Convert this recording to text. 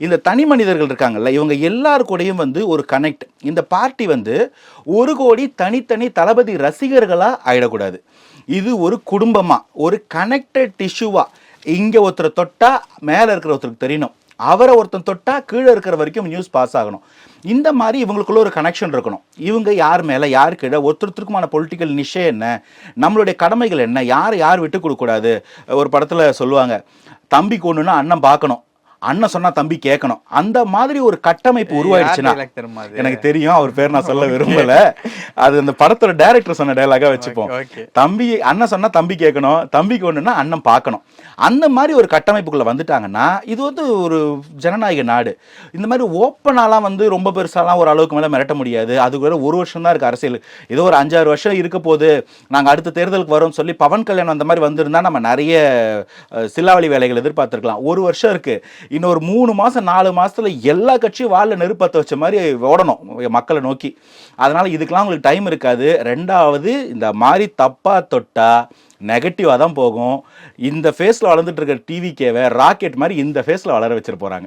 இந்த தனி மனிதர்கள் இருக்காங்கல்ல, இவங்க எல்லாரு கூடயும் ஒரு கனெக்ட். இந்த பார்ட்டி 1 கோடி தனித்தனி தளபதி ரசிகர்களா ஆயிடக்கூடாது. இது ஒரு குடும்பமா, ஒரு கனெக்டட் டிஷ்யூவா. இங்க ஒருத்தரை தொட்டா மேல இருக்கிற ஒருத்தருக்கு தெரியணும், அவரை ஒருத்தன் தொட்டா கீழே இருக்கிற வரைக்கும் நியூஸ் பாஸ் ஆகணும். இந்த மாதிரி இவங்களுக்குள்ள ஒரு கனெக்ஷன் இருக்கணும். இவங்க யார் மேலே யார் கீழே, ஒருத்தருக்குமான பொலிட்டிக்கல் நிஷே என்ன, நம்மளுடைய கடமைகள் என்ன, யார் விட்டு கொடுக்கக்கூடாது. ஒரு படத்தில் சொல்லுவாங்க, தம்பி கொண்டுன்னா அண்ணன் பார்க்கணும், அண்ணன் சொன்னா தம்பி கேட்கணும். அந்த மாதிரி ஒரு கட்டமைப்பு உருவாயிடுச்சுன்னா, எனக்கு தெரியும் அவர் பேர் நான் சொல்ல விரும்பல, அது அந்த படத்தோட டைரக்டர் சொன்ன டயலாகா வச்சுப்போம். தம்பி அண்ணன் சொன்னா தம்பி கேட்கணும், தம்பிக்கு ஒண்ணுன்னா அண்ணன் பார்க்கணும். அந்த மாதிரி ஒரு கட்டமைப்புக்குள்ள வந்துட்டாங்கன்னா இது ஒரு ஜனநாயக நாடு. இந்த மாதிரி ஓப்பனாலாம் ரொம்ப பெருசாலாம் ஒரு அளவுக்கு மேலே மிரட்ட முடியாது. அதுக்கு வேற 1 வருஷம் தான் இருக்கு அரசியல். ஏதோ ஒரு 5-6 வருஷம் இருக்க போது, நாங்கள் அடுத்த தேர்தலுக்கு வரோம்னு சொல்லி பவன் கல்யாணம் அந்த மாதிரி வந்திருந்தா நம்ம நிறைய சில்லாவளி வேலைகள் எதிர்பார்த்துருக்கலாம். 1 வருஷம் இருக்கு. இன்னொரு 3 மாதம் 4 மாதத்தில் எல்லா கட்சியும் வாழில் நெருப்பத்த வச்ச மாதிரி ஓடணும் மக்களை நோக்கி. அதனால் இதுக்கெலாம் உங்களுக்கு டைம் இருக்காது. 2வது, இந்த மாதிரி தப்பாக தொட்டா நெகட்டிவாக தான் போகும். இந்த ஃபேஸில் வளர்ந்துட்டு இருக்க டிவிக்கேவை ராக்கெட் மாதிரி இந்த ஃபேஸில் வளர வச்சுட்டு போகிறாங்க.